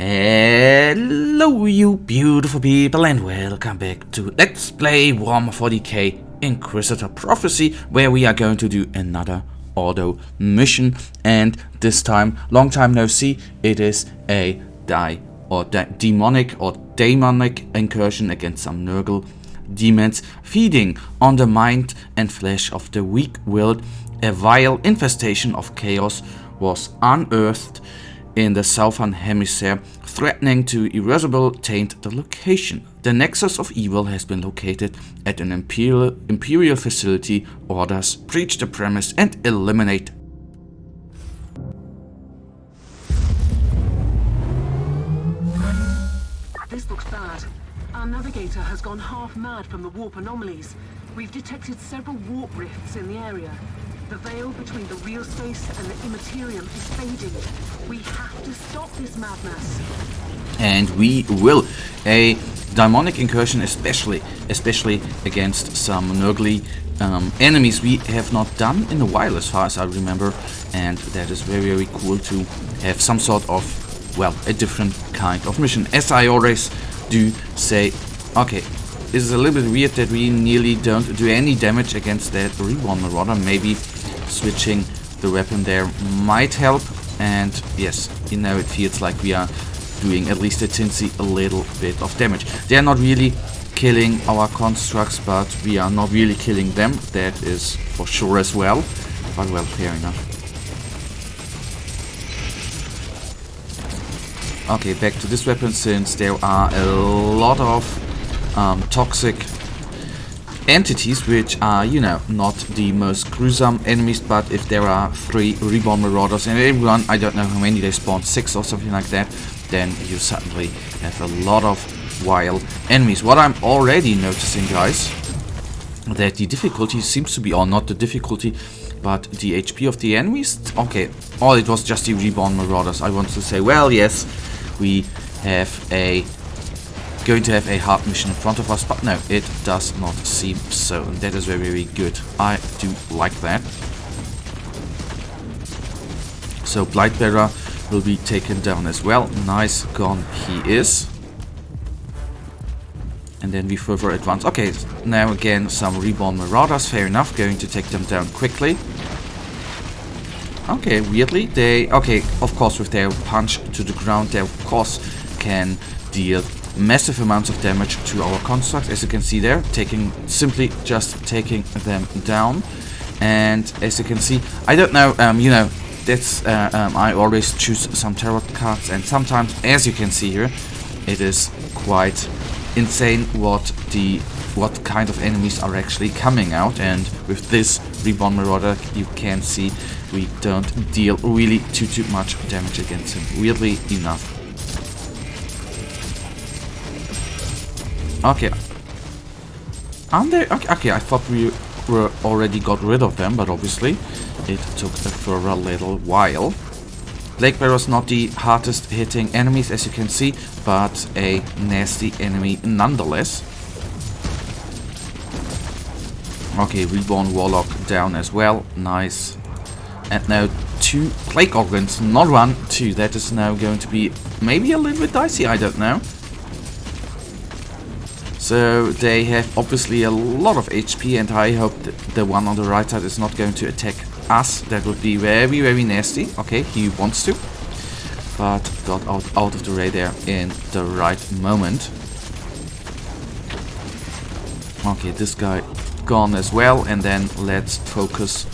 Hello you beautiful people and welcome back to Let's Play Warhammer 40k Inquisitor Prophecy, where we are going to do another auto mission, and this time, long time no see, it is a demonic incursion against some Nurgle demons, feeding on the mind and flesh of the weak-willed. A vile infestation of chaos was unearthed in the southern hemisphere, threatening to irreversibly taint the location. The nexus of evil has been located at an imperial facility. Orders: breach the premise and eliminate. This looks bad. Our navigator has gone half mad from the warp anomalies. We've detected several warp rifts in the area. The veil between the Realspace and the Immaterium is fading. We have to stop this madness. And we will. A demonic incursion, especially against some Nurgle enemies we have not done in a while, as far as I remember. And that is very, very cool to have some sort of, well, a different kind of mission. As I always do say, okay, this is a little bit weird that we nearly don't do any damage against that Reborn Marauder. Maybe switching the weapon there might help. And yes, you know, it feels like we are doing at least a tinsy a little bit of damage. They are not really killing our constructs, but we are not really killing them. That is for sure as well. But well, fair enough. Okay, back to this weapon, since there are a lot of toxic entities, which are, you know, not the most gruesome enemies. But if there are 3 Reborn Marauders and everyone, I don't know how many they spawn, 6 or something like that, then you suddenly have a lot of wild enemies. What I'm already noticing, guys, that the difficulty seems to be, or not the difficulty, but the HP of the enemies. Okay, oh, it was just the Reborn Marauders. I want to say, well, yes, we have going to have a hard mission in front of us, but no, it does not seem so, and that is very, very good. I do like that. So Blightbearer will be taken down as well. Nice, gone he is. And then we further advance. Okay, now again some Reborn Marauders, fair enough, going to take them down quickly. Okay, weirdly, they, okay, of course, with their punch to the ground, they of course can deal massive amounts of damage to our constructs, as you can see there, simply just taking them down. And as you can see, I don't know, you know, that's, I always choose some tarot cards, and sometimes, as you can see here, it is quite insane what kind of enemies are actually coming out. And with this Reborn Marauder, you can see we don't deal really too much damage against him, weirdly enough. Okay. Okay, I thought we were already got rid of them, but obviously it took for a little while. Blackbearer's not the hardest hitting enemies, as you can see, but a nasty enemy nonetheless. Okay, Reborn Warlock down as well, nice. And now 2 Plague Organs, not 1, 2. That is now going to be maybe a little bit dicey, I don't know. So they have obviously a lot of HP, and I hope that the one on the right side is not going to attack us. That would be very, very nasty. Okay, he wants to, but got out of the radar in the right moment. Okay, this guy gone as well, and then let's focus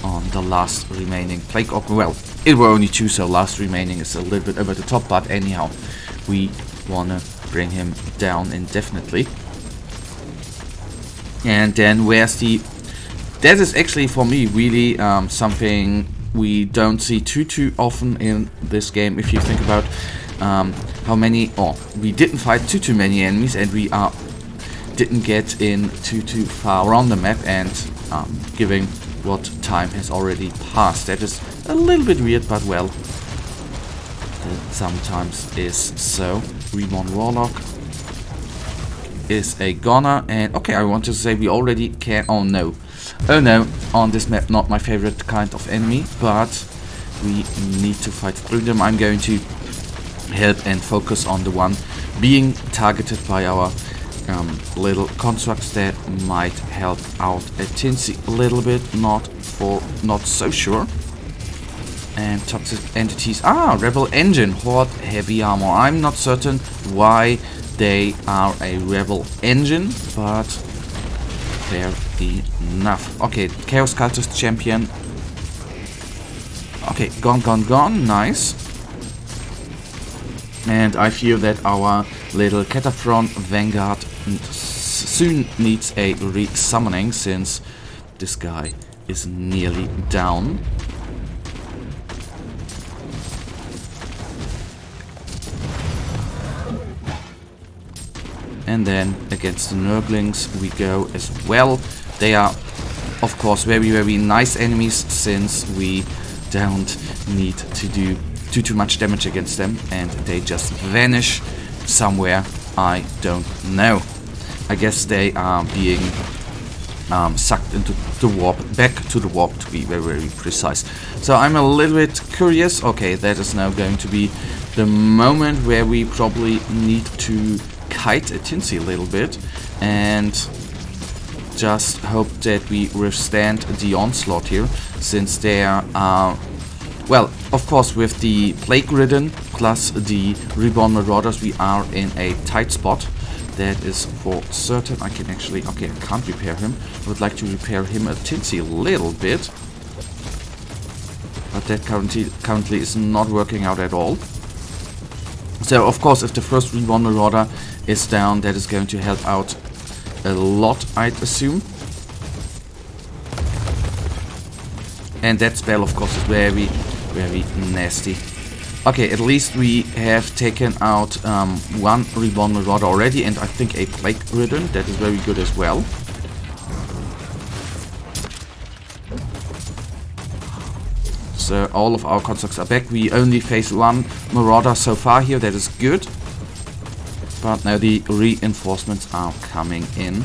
on the last remaining Plague Organ. Well, it were only 2, so last remaining is a little bit over the top, but anyhow, we wanna bring him down indefinitely. And then where's the... That is actually for me really something we don't see too often in this game. If you think about how many... Oh, we didn't fight too many enemies, and we didn't get in too far on the map, and given what time has already passed. That is a little bit weird, but well, it sometimes is so. Reborn Warlock is a goner, and okay, I want to say we already can... Oh no, on this map, not my favorite kind of enemy, but we need to fight through them. I'm going to help and focus on the one being targeted by our little constructs that might help out a Tinsy a little bit, not so sure. And toxic entities. Rebel engine, horde, heavy armor. I'm not certain why they are a rebel engine, but fair enough. Okay, Chaos Cultist champion. Okay, gone, nice. And I fear that our little Cataphrone Vanguard soon needs a re-summoning, since this guy is nearly down. And then against the Nurglings we go as well. They are, of course, very, very nice enemies, since we don't need to do too much damage against them, and they just vanish somewhere, I don't know. I guess they are being sucked into the warp, back to the warp, to be very, very precise. So I'm a little bit curious. Okay, that is now going to be the moment where we probably need to kite a Tinsy a little bit and just hope that we withstand the onslaught here, since there are, well, of course, with the Plague Ridden plus the Reborn Marauders, we are in a tight spot. That is for certain. I can actually, okay, I can't repair him. I would like to repair him a Tinsy a little bit, but that currently is not working out at all. So, of course, if the first Reborn Marauder is down, that is going to help out a lot, I'd assume. And that spell, of course, is very, very nasty. Okay, at least we have taken out one Reborn Marauder already, and I think a Plague Ridden. That is very good as well. So all of our constructs are back. We only face one Marauder so far here. That is good. But now the reinforcements are coming in.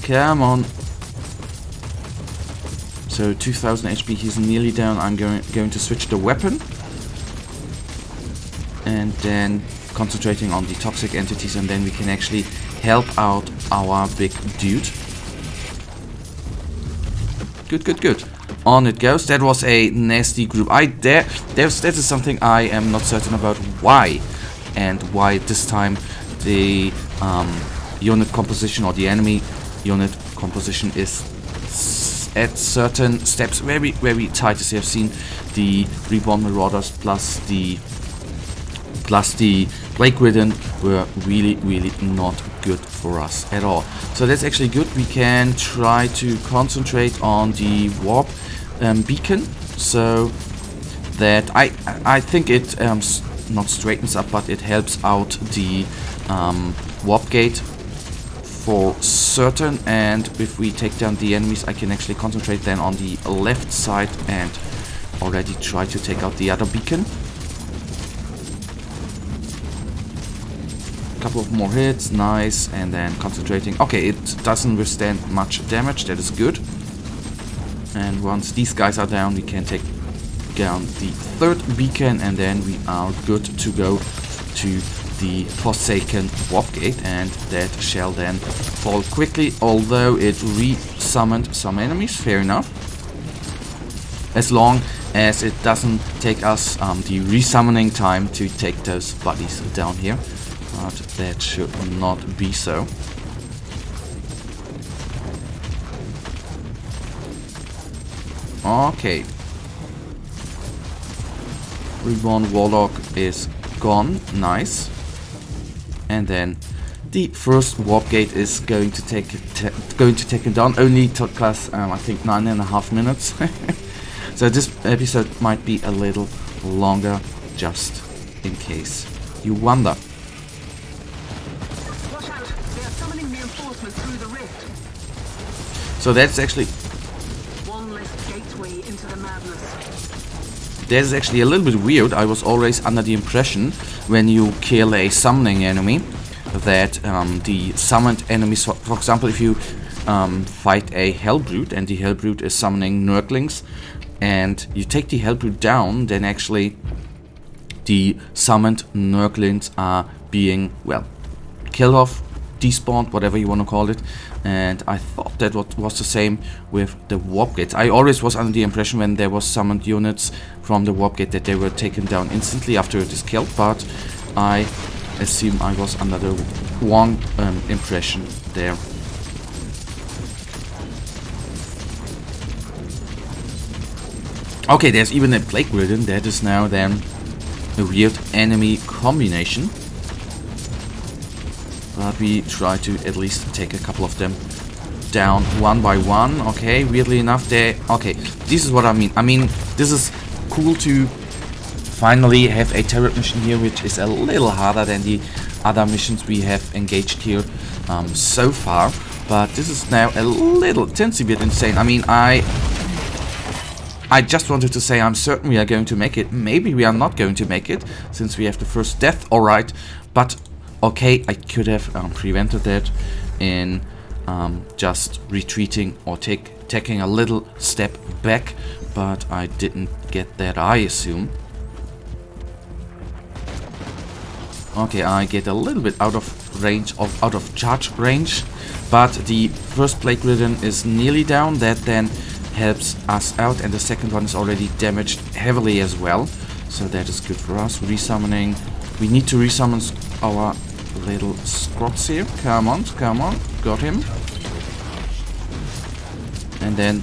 Come on. So 2000 HP, he's nearly down. I'm going to switch the weapon. And then concentrating on the toxic entities, and then we can actually help out our big dude. Good. On it goes. That was a nasty group. That is something I am not certain about why. And why this time the unit composition, or the enemy unit composition, is at certain steps very, very tight. As you have seen, the Reborn Marauders plus the Plague Ridden were really, really not good for us at all. So that's actually good. We can try to concentrate on the warp beacon, so that I think it not straightens up, but it helps out the warp gate for certain. And if we take down the enemies, I can actually concentrate then on the left side and already try to take out the other beacon. Couple of more hits, nice, and then concentrating. Okay, it doesn't withstand much damage, that is good. And once these guys are down, we can take down the third beacon, and then we are good to go to the Forsaken Warp Gate, and that shall then fall quickly, although it re-summoned some enemies, fair enough. As long as it doesn't take us the re-summoning time to take those bodies down here. But that should not be so. Okay. Reborn Warlock is gone. Nice. And then the first warp gate is going to take him down. Only took us I think 9.5 minutes. So this episode might be a little longer, just in case you wonder. Watch out! They are summoning reinforcements through the rift. So that's actually One less gateway into the madness. that is actually a little bit weird. I was always under the impression when you kill a summoning enemy that the summoned enemies, for example, if you fight a Hellbrute and the Hellbrute is summoning Nurglings and you take the Hellbrute down, then actually the summoned Nurglings are being, well, killed off, despawned, whatever you want to call it. And I thought that was the same with the warp gates. I always was under the impression when there was summoned units from the warp gate that they were taken down instantly after it is killed, but I assume I was under the wrong impression there. Okay, there's even a plague ridden. That is now then a weird enemy combination. But we try to at least take a couple of them down one by one. Okay, weirdly enough, they... Okay, this is what I mean. I mean, this is cool to finally have a turret mission here, which is a little harder than the other missions we have engaged here so far. But this is now a little teensy bit insane. I mean, I just wanted to say I'm certain we are going to make it. Maybe we are not going to make it, since we have the first death, alright. But, okay, I could have prevented that in just retreating or taking a little step back. But I didn't get that, I assume. Okay, I get a little bit out of range, out of charge range. But the first plague ridden is nearly down. That then helps us out, and the second one is already damaged heavily as well, so that is good for us. Resummoning, we need to resummon our little Scrots here. Come on, got him. And then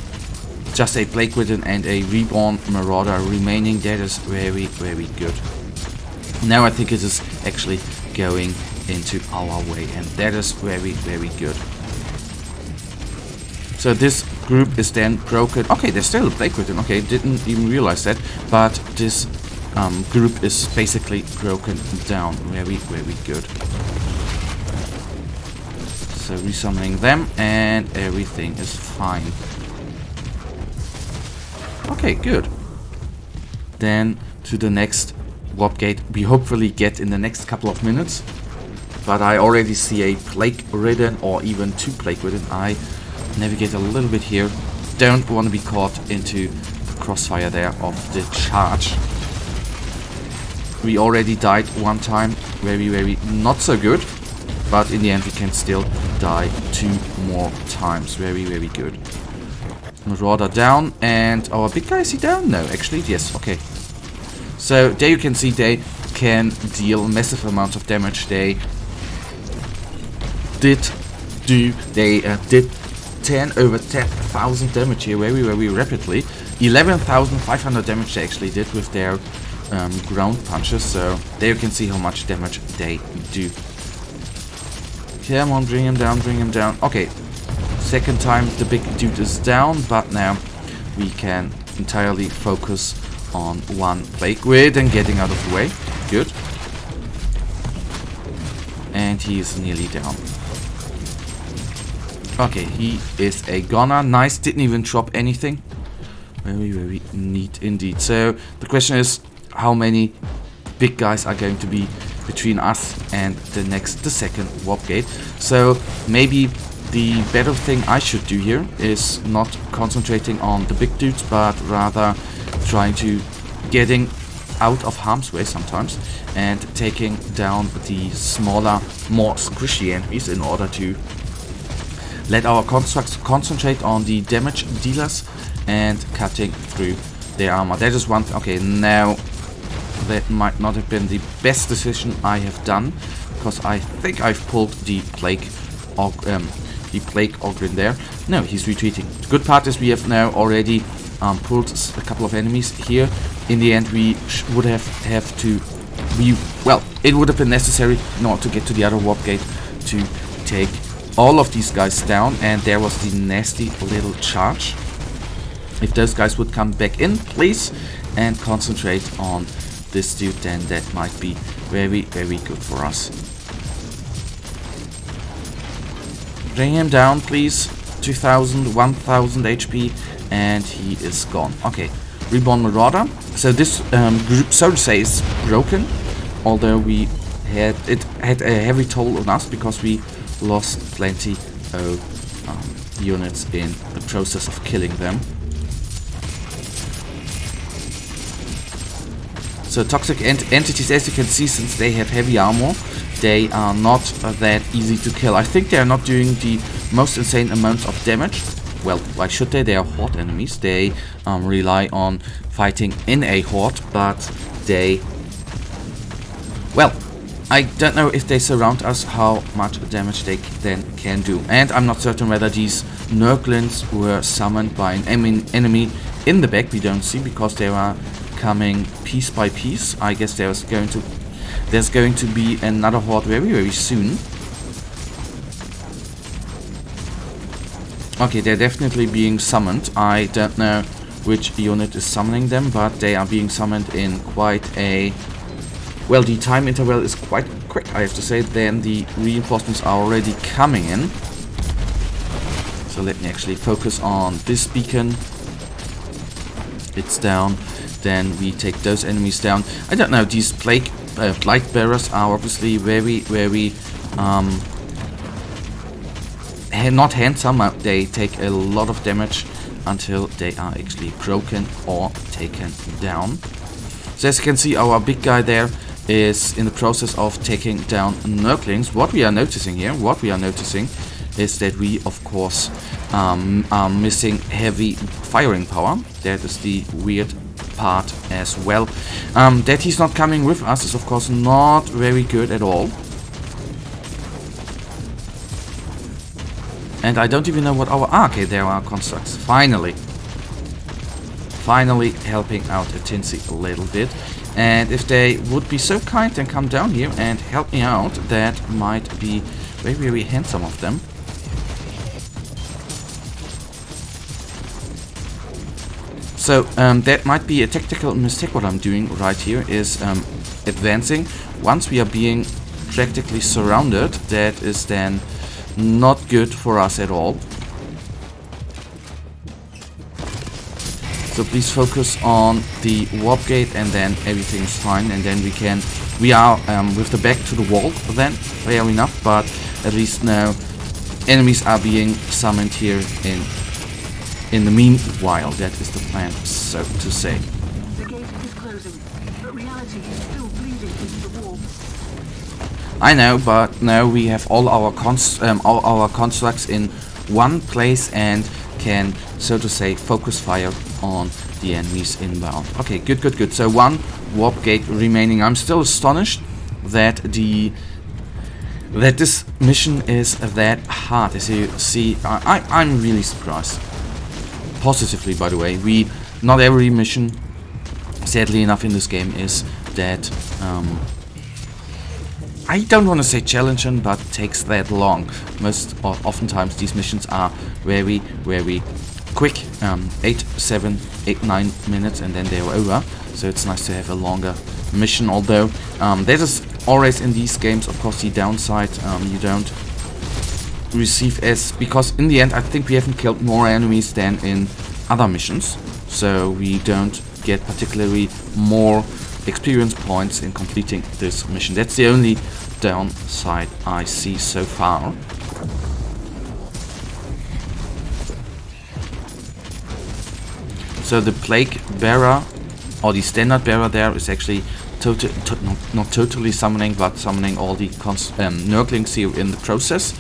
just a plague ridden and a reborn marauder remaining. That is very, very good. Now I think it is actually going into our way, and that is very, very good. So this group is then broken. Okay, there's still a plague ridden. Okay, didn't even realize that. But this group is basically broken down. Very, very good. So resummoning them, and everything is fine. Okay, good. Then to the next warp gate we hopefully get in the next couple of minutes. But I already see a plague ridden, or even two plague ridden. I navigate a little bit here. Don't want to be caught into the crossfire there of the charge. We already died one time. Very, very not so good. But in the end we can still die 2 more times. Very, very good. Marauder down. And our big guy, is he down? No, actually, yes. Okay. So there you can see they can deal massive amounts of damage. They did 10 over 10,000 damage here very, very rapidly. 11,500 damage they actually did with their ground punches. So there you can see how much damage they do. Come on, bring him down, bring him down. Okay, second time the big dude is down, but now we can entirely focus on one plague rid and getting out of the way. Good. And he is nearly down. Okay, he is a goner. Nice, didn't even drop anything. Very, very neat indeed. So the question is, how many big guys are going to be between us and the second warp gate? So maybe the better thing I should do here is not concentrating on the big dudes, but rather trying to getting out of harm's way sometimes and taking down the smaller, more squishy enemies in order to let our constructs concentrate on the damage dealers and cutting through their armor. That is one thing. Okay, now that might not have been the best decision I have done, because I think I've pulled the plague Ogre there. No, he's retreating. The good part is we have now already pulled a couple of enemies here. In the end, we would have to. Well, it would have been necessary in order to get to the other warp gate to take all of these guys down, and there was the nasty little charge. If those guys would come back in, please, and concentrate on this dude, then that might be very, very good for us. Bring him down, please. 2,000, 1,000 HP, and he is gone. Okay, Reborn Marauder. So this group, so to say, is broken, although we had a heavy toll on us because we lost plenty of units in the process of killing them. So toxic entities, as you can see, since they have heavy armor, they are not that easy to kill. I think they are not doing the most insane amounts of damage. Well, why should they? They are horde enemies. They rely on fighting in a horde, but they... Well, I don't know if they surround us, how much damage they then can do. And I'm not certain whether these Nurglings were summoned by an enemy in the back. We don't see, because they are coming piece by piece. I guess there's going to be another horde very, very soon. Okay, they're definitely being summoned. I don't know which unit is summoning them, but they are being summoned in quite a... Well, the time interval is quite quick, I have to say. Then the reinforcements are already coming in. So let me actually focus on this beacon. It's down. Then we take those enemies down. I don't know, these blight bearers are obviously very, very not handsome. They take a lot of damage until they are actually broken or taken down. So as you can see, our big guy there is in the process of taking down Nurglings. What we are noticing is that we, of course, are missing heavy firing power. That is the weird part as well. That he's not coming with us is, of course, not very good at all. And I don't even know what our... okay, there are constructs. Finally helping out Tinsy a little bit. And if they would be so kind and come down here and help me out, that might be very, very handsome of them. So that might be a tactical mistake. What I'm doing right here is advancing. Once we are being practically surrounded, that is then not good for us at all. So please focus on the warp gate, and then everything is fine, and then we are with the back to the wall then, fair enough, but at least now enemies are being summoned here in the meanwhile. That is the plan, so to say. The gate is closing, but reality is still bleeding into the wall. I know, but now we have all our constructs in one place and can, so to say, focus fire on the enemies inbound. Okay, good. So one warp gate remaining. I'm still astonished that this mission is that hard. As you see, I'm really surprised. Positively, by the way. Not every mission, sadly enough, in this game is that I don't want to say challenging, but takes that long. Oftentimes these missions are very, very quick, 8, 7, 8, 9 minutes, and then they're over. So it's nice to have a longer mission, although that is always in these games, of course, the downside. You don't receive because in the end I think we haven't killed more enemies than in other missions, so we don't get particularly more experience points in completing this mission. That's the only downside I see so far. So the plague bearer, or the standard bearer there, is actually not totally summoning, but summoning all the Nurglings here in the process.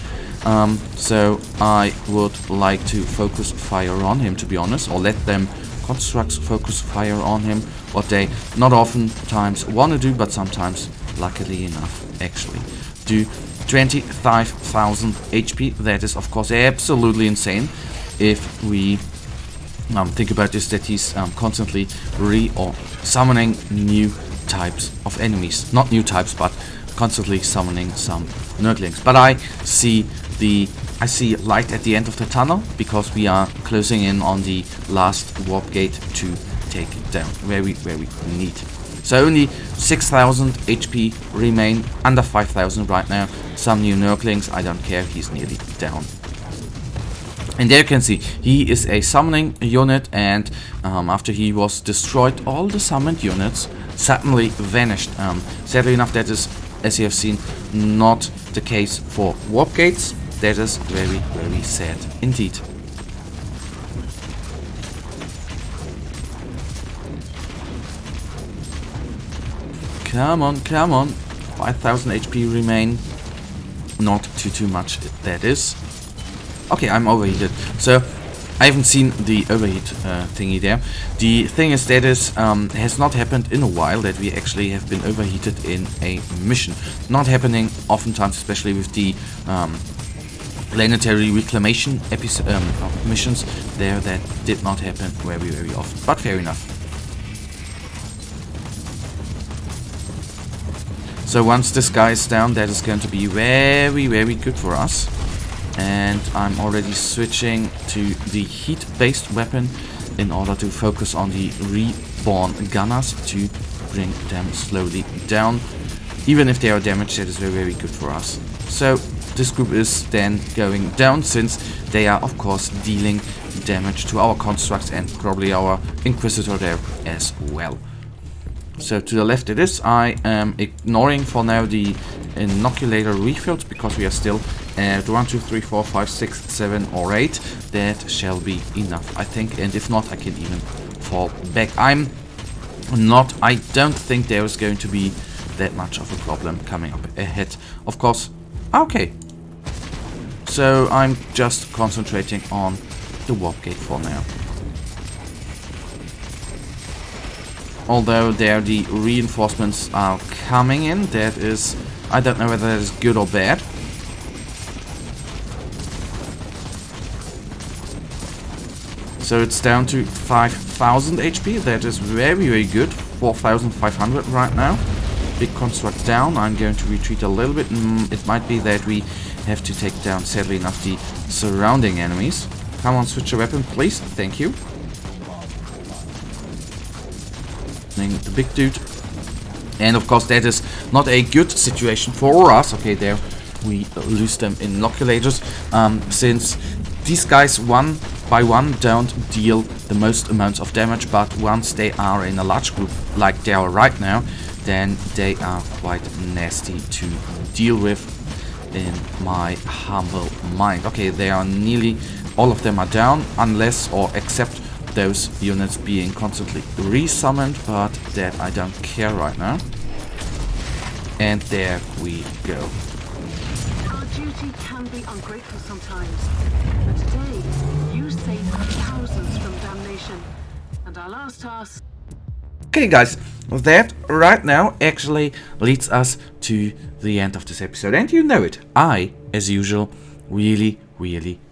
So I would like to focus fire on him, to be honest, or let them constructs focus fire on him, what they not oftentimes want to do, but sometimes, luckily enough, actually do. 25,000 HP. That is, of course, absolutely insane. If we think about this, that he's constantly summoning new types of enemies. Not new types, but constantly summoning some Nurglings. But I see light at the end of the tunnel, because we are closing in on the last warp gate to take it down. Very, very neat. So only 6,000 HP remain, under 5,000 right now. Some new Nurglings, I don't care, he's nearly down. And there you can see, he is a summoning unit, and after he was destroyed, all the summoned units suddenly vanished. Sadly enough, that is, as you have seen, not the case for warp gates. That is very, very sad indeed. Come on, come on. 5000 HP remain. Not too much, that is. Okay, I'm overheated. So, I haven't seen the overheat thingy there. The thing is that has not happened in a while, that we actually have been overheated in a mission. Not happening oftentimes, especially with the planetary reclamation missions. There, that did not happen very often, but fair enough. So once this guy is down, that is going to be very good for us. And I'm already switching to the heat-based weapon in order to focus on the reborn gunners to bring them slowly down. Even if they are damaged, that is very good for us. So this group is then going down, since they are of course dealing damage to our constructs and probably our Inquisitor there as well. So to the left it is. I am ignoring for now the inoculator refills, because we are still at 1, 2, 3, 4, 5, 6, 7 or 8. That shall be enough, I think, and if not, I can even fall back. I don't think there is going to be that much of a problem coming up ahead. Of course, okay. So I'm just concentrating on the warp gate for now. Although there the reinforcements are coming in, that is, I don't know whether that is good or bad. So it's down to 5000 HP, that is very good. 4500 right now. Big construct down. I'm going to retreat a little bit. It might be that we have to take down, sadly enough, the surrounding enemies. Come on, switch your weapon, please. Thank you. The big dude. And of course that is not a good situation for us. Okay, there we lose them in inoculators, since these guys one by one don't deal the most amounts of damage, but once they are in a large group like they are right now, then they are quite nasty to deal with, in my humble mind. Okay, they are nearly all of them are down, unless or except those units being constantly resummoned, but that I don't care right now. And there we go. Our duty can be ungrateful sometimes, but today you saved thousands from damnation, and our last task. Okay guys, that right now actually leads us to the end of this episode, and you know it. I, as usual, really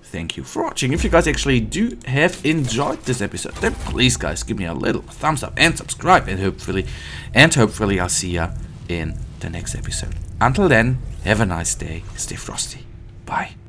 thank you for watching. If you guys actually do have enjoyed this episode, then please guys give me a little thumbs up and subscribe, and hopefully I'll see ya in the next episode. Until then, have a nice day, stay frosty, bye.